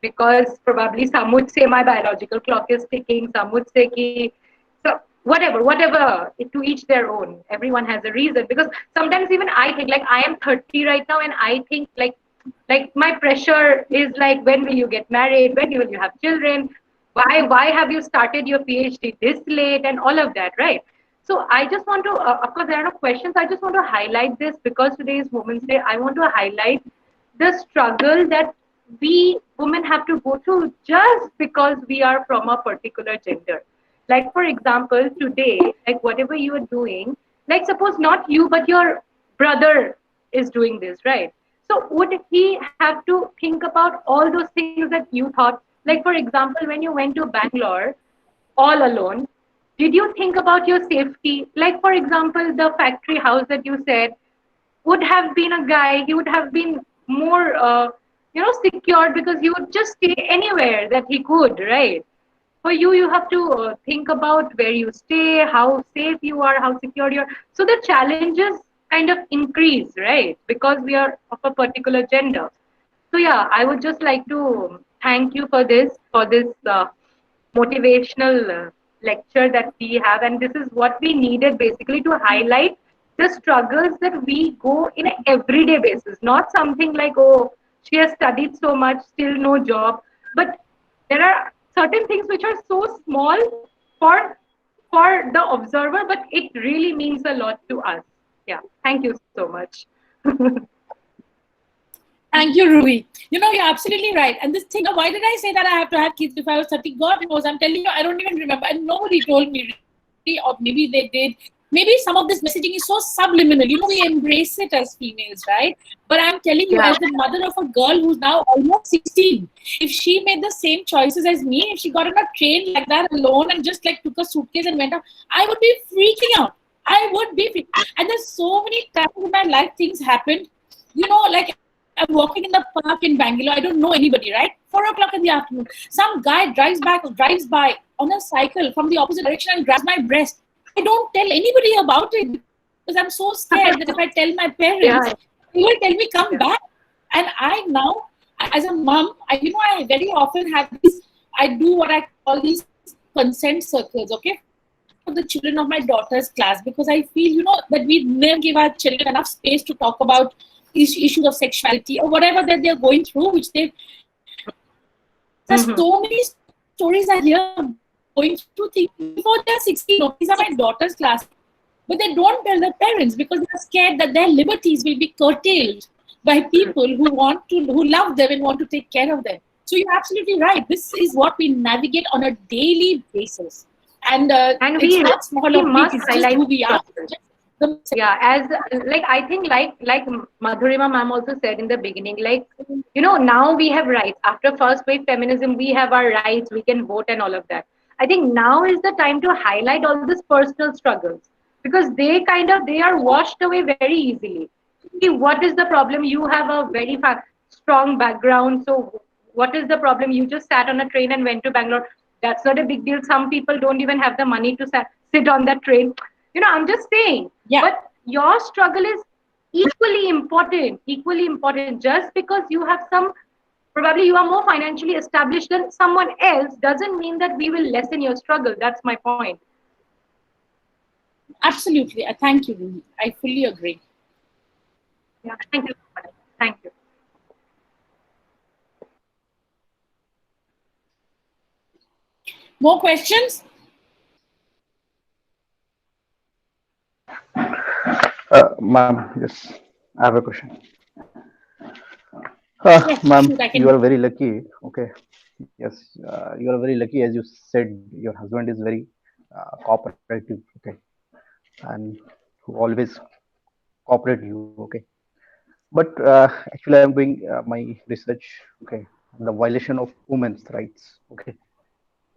because probably some would say my biological clock is ticking, some would say ki, so whatever, to each their own. Everyone has a reason, because sometimes even I think, like, I am 30 right now, and I think like my pressure is like, when will you get married, when will you have children, why have you started your PhD this late, and all of that, right? So I just want to, of course, there are no questions. I just want to highlight this because today is Women's Day. I want to highlight the struggle that we women have to go through just because we are from a particular gender. Like, for example, today, like whatever you are doing, like suppose not you, but your brother is doing this, right? So would he have to think about all those things that you thought? Like, for example, when you went to Bangalore all alone, did you think about your safety? Like, for example, the factory house that you said, would have been a guy, he would have been more, secured, because he would just stay anywhere that he could, right? For you, you have to think about where you stay, how safe you are, how secure you are. So the challenges kind of increase, right? Because we are of a particular gender. So yeah, I would just like to thank you for this motivational lecture that we have, and this is what we needed basically to highlight the struggles that we go in an everyday basis. Not something like, oh, she has studied so much, still no job, but there are certain things which are so small for for the observer, but it really means a lot to us. Yeah, thank you so much. Thank you, Ruhi. You're absolutely right. And this thing, why did I say that I have to have kids if I was 30? God knows. I'm telling you, I don't even remember. And nobody told me, really, or maybe they did. Maybe some of this messaging is so subliminal. We embrace it as females, right? But I'm telling you, Yeah, as the mother of a girl who's now almost 16, if she made the same choices as me, if she got on a train like that alone and just like took a suitcase and went out, I would be freaking out. I would be freaking. And there's so many times in my life things happened. Like I'm walking in the park in Bangalore. I don't know anybody, right? 4 o'clock in the afternoon. Some guy drives by on a cycle from the opposite direction and grabs my breast. I don't tell anybody about it because I'm so scared that if I tell my parents, yeah, they will tell me come yeah. back. And I now, as a mom, I very often have these. I do what I call these consent circles, okay, for the children of my daughter's class because I feel that we never give our children enough space to talk about issues of sexuality or whatever that they're going through, which they there's Mhm. so many stories I hear going through things before they're 16. No, these are my daughter's classes. But they don't tell their parents because they're scared that their liberties will be curtailed by people who love them and want to take care of them. So you're absolutely right. This is what we navigate on a daily basis. And And it's not small we or big, must it's just highlight who we are. struggles. The mindset. Yeah, as like I think like Madhurima ma'am also said in the beginning, like now we have rights. After first wave feminism, we have our rights, we can vote and all of that. I think now is the time to highlight all these personal struggles because they are washed away very easily. See, what is the problem? You have a very strong background, so what is the problem? You just sat on a train and went to Bangalore. That's not a big deal. Some people don't even have the money to sit on that train. I'm just saying, Yeah. but your struggle is equally important. Just because you have probably you are more financially established than someone else doesn't mean that we will lessen your struggle. That's my point. Absolutely. Thank you, Ruhi. I fully agree. Yeah, thank you. Thank you. More questions? Ma'am, yes, I have a question. Yes, Ma'am, shoot, I you can. are very lucky. Okay, yes, you are very lucky. As you said, your husband is very cooperative. Okay, and who always cooperate you. Okay, but actually, I'm doing my research. Okay, on the violation of women's rights. Okay,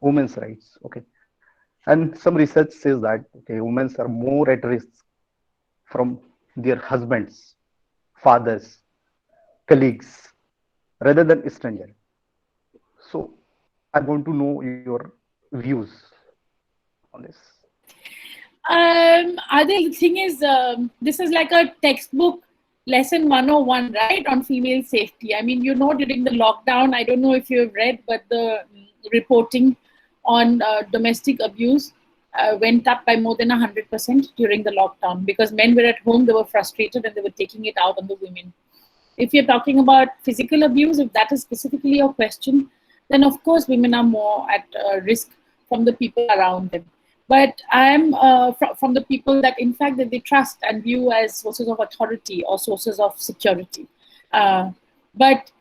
women's rights. Okay, and some research says that okay, women are more at risk from their husbands, fathers, colleagues rather than stranger. So I want to know your views on this. Adil, the thing is, this is like a textbook lesson 101, right, on female safety. I mean, during the lockdown, I don't know if you've read, but the reporting on domestic abuse went up by more than 100% during the lockdown because men were at home, they were frustrated, and they were taking it out on the women. If you're talking about physical abuse, if that is specifically your question, then of course women are more at risk from the people around them. But I'm from the people that, in fact, that they trust and view as sources of authority or sources of security. Uh, but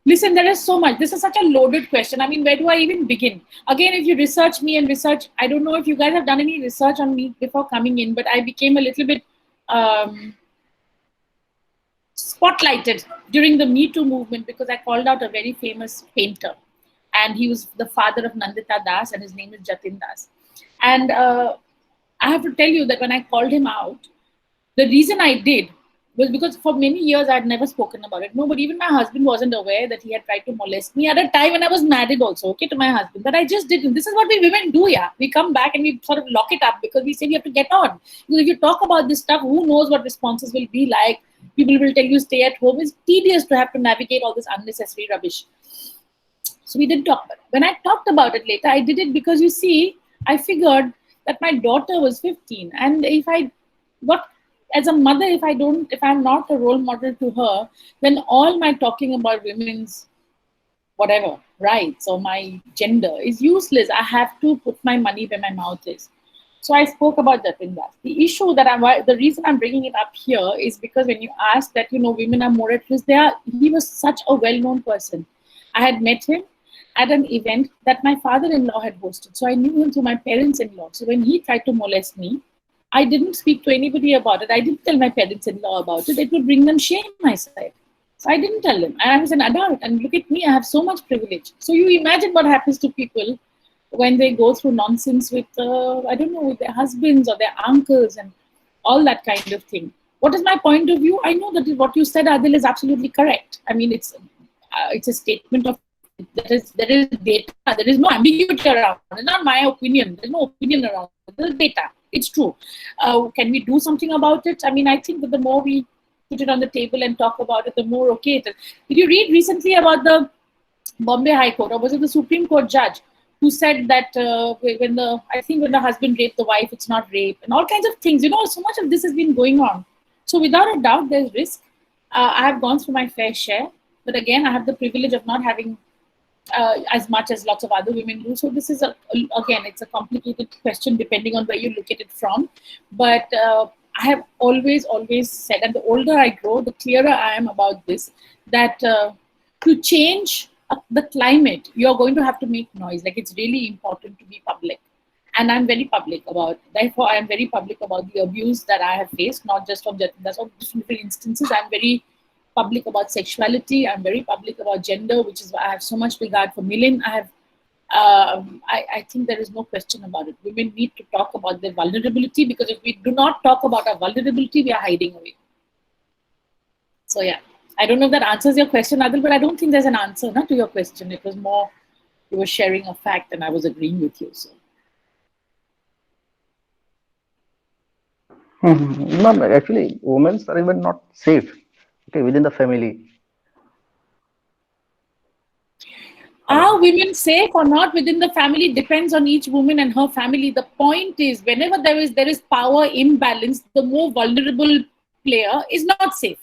listen, there is so much. This is such a loaded question. I mean, where do I even begin? Again, if you research me and research, I don't know if you guys have done any research on me before coming in, but I became a little bit spotlighted during the Me Too movement because I called out a very famous painter. And he was the father of Nandita Das, and his name is Jatin Das. And I have to tell you that when I called him out, the reason I did was because for many years I'd never spoken about it. No, but even my husband wasn't aware that he had tried to molest me at a time when I was married also, okay, to my husband. But I just didn't. This is what we women do, yeah. We come back and we sort of lock it up because we say we have to get on. Because if you talk about this stuff, who knows what responses will be like? People will tell you stay at home. It's tedious to have to navigate all this unnecessary rubbish. So we didn't talk about it. When I talked about it later, I did it because you see, I figured that my daughter was 15, and if I what as a mother, if I'm not a role model to her, then all my talking about women's whatever rights or my gender is useless. I have to put my money where my mouth is. So I spoke about that in that. The issue that the reason I'm bringing it up here is because when you ask that, women are more at risk, he was such a well-known person. I had met him at an event that my father-in-law had hosted. So I knew him through my parents-in-law. So when he tried to molest me, I didn't speak to anybody about it. I didn't tell my parents-in-law about it. It would bring them shame, I said. So I didn't tell them. And I was an adult. And look at me, I have so much privilege. So you imagine what happens to people when they go through nonsense with, with their husbands or their uncles and all that kind of thing. What is my point of view? I know that what you said, Adil, is absolutely correct. I mean, it's a statement of there is data. There is no ambiguity around it. It's not my opinion. There's no opinion around it. There's data. It's true. Can we do something about it? I mean, I think that the more we put it on the table and talk about it, the more okay it is. Did you read recently about the Bombay High Court, or was it the Supreme Court judge who said that when the husband raped the wife, it's not rape, and all kinds of things. So much of this has been going on. So without a doubt, there's risk. I have gone through my fair share, but again, I have the privilege of not having as much as lots of other women do. So this is it's a complicated question depending on where you look at it from. But I have always said, and the older I grow, the clearer I am about this, that to change the climate, you're going to have to make noise. Like, it's really important to be public. And I'm very public therefore I am very public about the abuse that I have faced, not just from Jatindas, of different instances. I'm very public about sexuality. I'm very public about gender, which is why I have so much regard for Milind. I think there is no question about it. Women need to talk about their vulnerability, because if we do not talk about our vulnerability, we are hiding away. So yeah, I don't know if that answers your question, Adil, but I don't think there's an answer to your question. It was more, you were sharing a fact and I was agreeing with you. So. No, actually, women are even not safe. Okay, within the family. Are women safe or not within the family depends on each woman and her family. The point is, whenever there is power imbalance, the more vulnerable player is not safe.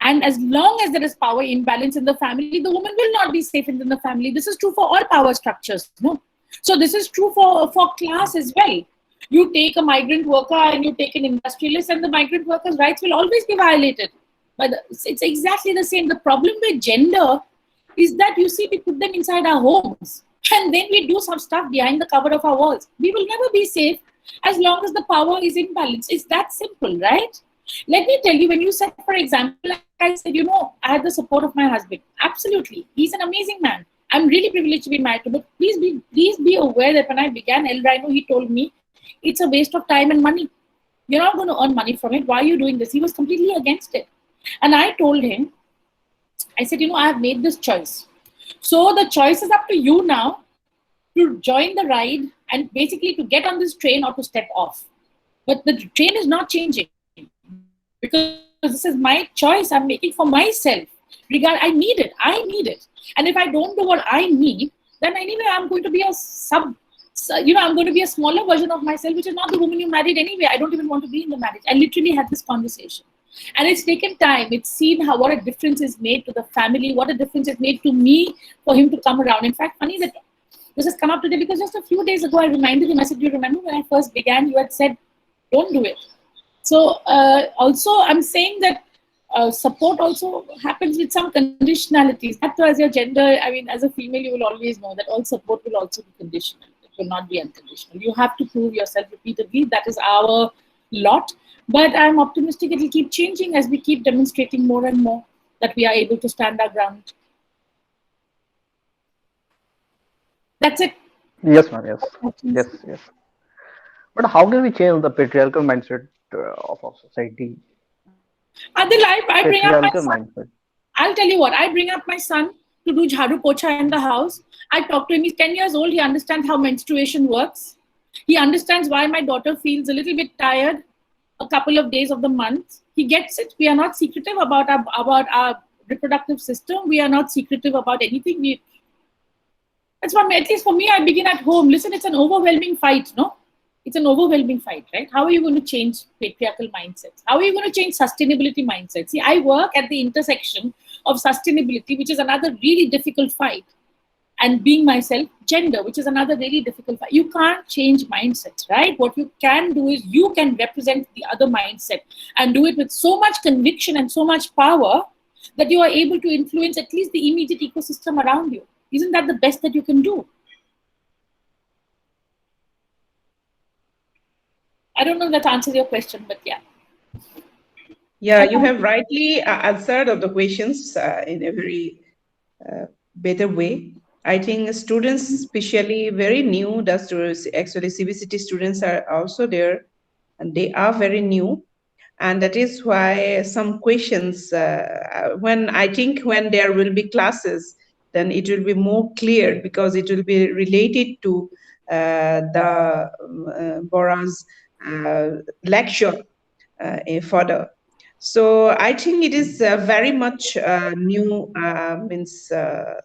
And as long as there is power imbalance in the family, the woman will not be safe within the family. This is true for all power structures. No? So this is true for class as well. You take a migrant worker and you take an industrialist, and the migrant worker's rights will always be violated. But it's exactly the same. The problem with gender is that, you see, we put them inside our homes and then we do some stuff behind the cover of our walls. We will never be safe as long as the power is imbalanced. It's that simple, right? Let me tell you, when you said, for example, like I said, I had the support of my husband. Absolutely. He's an amazing man. I'm really privileged to be married to him. But please be aware that when I began Elrhino, he told me, it's a waste of time and money. You're not going to earn money from it. Why are you doing this? He was completely against it. And I told him, I said, I have made this choice. So the choice is up to you now to join the ride and basically to get on this train or to step off. But the train is not changing, because this is my choice I'm making for myself. I need it. And if I don't do what I need, then anyway, I'm going to be I'm going to be a smaller version of myself, which is not the woman you married anyway. I don't even want to be in the marriage. I literally had this conversation. And it's taken time. It's seen what a difference is made to the family, what a difference is made to me for him to come around. In fact, funny that this has come up today, because just a few days ago, I reminded him, I said, you remember when I first began, you had said, don't do it. So also, I'm saying that support also happens with some conditionalities. Not as your gender, I mean, as a female, you will always know that all support will also be conditional. It will not be unconditional. You have to prove yourself repeatedly. That is our lot. But I'm optimistic it will keep changing as we keep demonstrating more and more that we are able to stand our ground. That's it. Yes, ma'am. Yes. But how can we change the patriarchal mindset of our society? Adil, I bring up my Patriarchal son. mindset. I'll tell you what, I bring up my son to do jharu pocha in the house. I talk to him. He's 10 years old. He understands how menstruation works. He understands why my daughter feels a little bit tired a couple of days of the month. He gets it. We are not secretive about our reproductive system. We are not secretive about anything. That's what, at least for me, I begin at home. Listen, it's an overwhelming fight, no? It's an overwhelming fight, right? How are you going to change patriarchal mindsets? How are you going to change sustainability mindsets? See, I work at the intersection of sustainability, which is another really difficult fight, and being myself, gender, which is another really difficult fight. You can't change mindsets, right? What you can do is you can represent the other mindset and do it with so much conviction and so much power that you are able to influence at least the immediate ecosystem around you. Isn't that the best that you can do? I don't know if that answers your question, but yeah. Yeah, you have rightly answered of the questions in a very better way. I think students, especially very new, that's actually CBCT students are also there, and they are very new. And that is why some questions, when I think when there will be classes, then it will be more clear because it will be related to the Bora's lecture further. So I think it is very much new means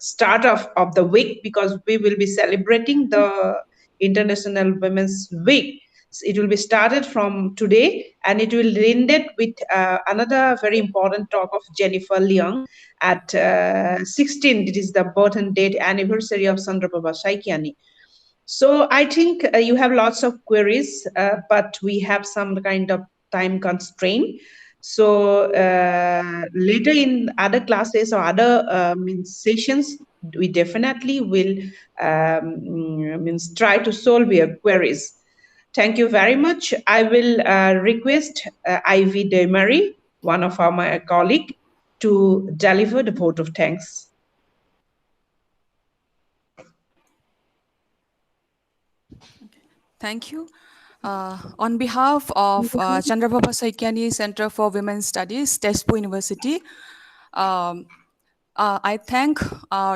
start of the week because we will be celebrating the International Women's Week. So it will be started from today and it will end it with another very important talk of Jennifer Leong at 16. It is the birth and date anniversary of Chandraprabha Saikiani. So I think you have lots of queries, but we have some kind of time constraint. So later in other classes or other means sessions, we definitely will means try to solve your queries. Thank you very much. I will request Ivy Demary, one of my colleague, to deliver the vote of thanks. Thank you. On behalf of Chandraprabha Saikiani Center for Women's Studies, Tespo University, um, I thank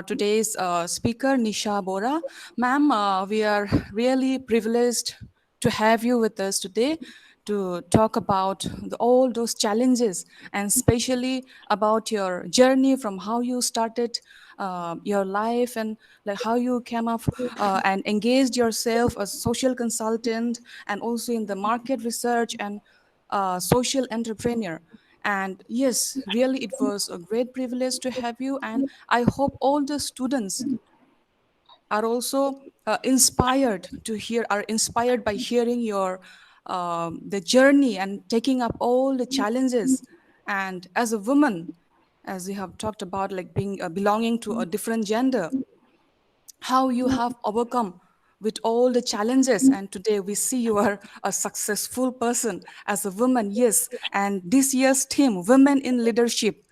today's speaker, Nisha Bora. Ma'am, we are really privileged to have you with us today to talk about all those challenges and especially about your journey from how you started your life and like how you came up and engaged yourself as social consultant and also in the market research and social entrepreneur. And yes, really, it was a great privilege to have you. And I hope all the students are also inspired to hear, are inspired by hearing your the journey and taking up all the challenges. And as a woman, as you have talked about, like being belonging to a different gender, how you have overcome with all the challenges, and today we see you are a successful person as a woman. Yes, and this year's theme, women in leadership.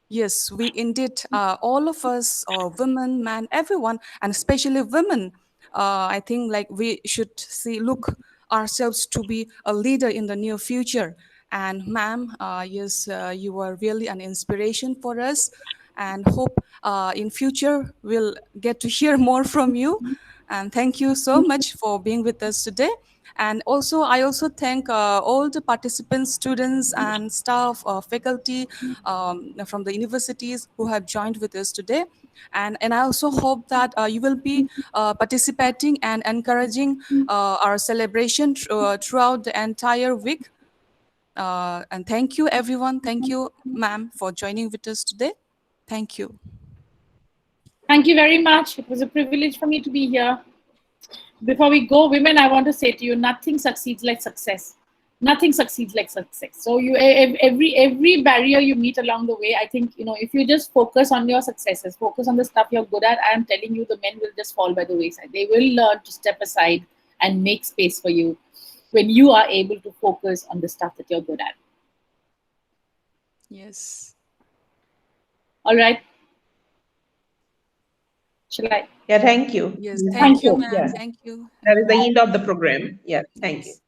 Yes, we indeed, all of us, women, man, everyone, and especially women, I think like we should see, look ourselves to be a leader in the near future. And ma'am, yes, you are really an inspiration for us, and hope in future we'll get to hear more from you. And thank you so much for being with us today. And also, I also thank all the participants, students, and staff, faculty from the universities who have joined with us today. And I also hope that you will be participating and encouraging our celebration throughout the entire week. And thank you, everyone. Thank you, ma'am, for joining with us today. Thank you. Thank you very much. It was a privilege for me to be here. Before we go, women, I want to say to you, nothing succeeds like success. Nothing succeeds like success. So you, every barrier you meet along the way, I think, if you just focus on your successes, focus on the stuff you're good at, I am telling you, the men will just fall by the wayside. They will learn to step aside and make space for you when you are able to focus on the stuff that you're good at. Yes. All right. Shall I? Yeah, thank you. Yes, Thank thank you, you. ma'am. Yeah, Thank you, that is the everyone. end of the program. Yeah, thank you. Yes.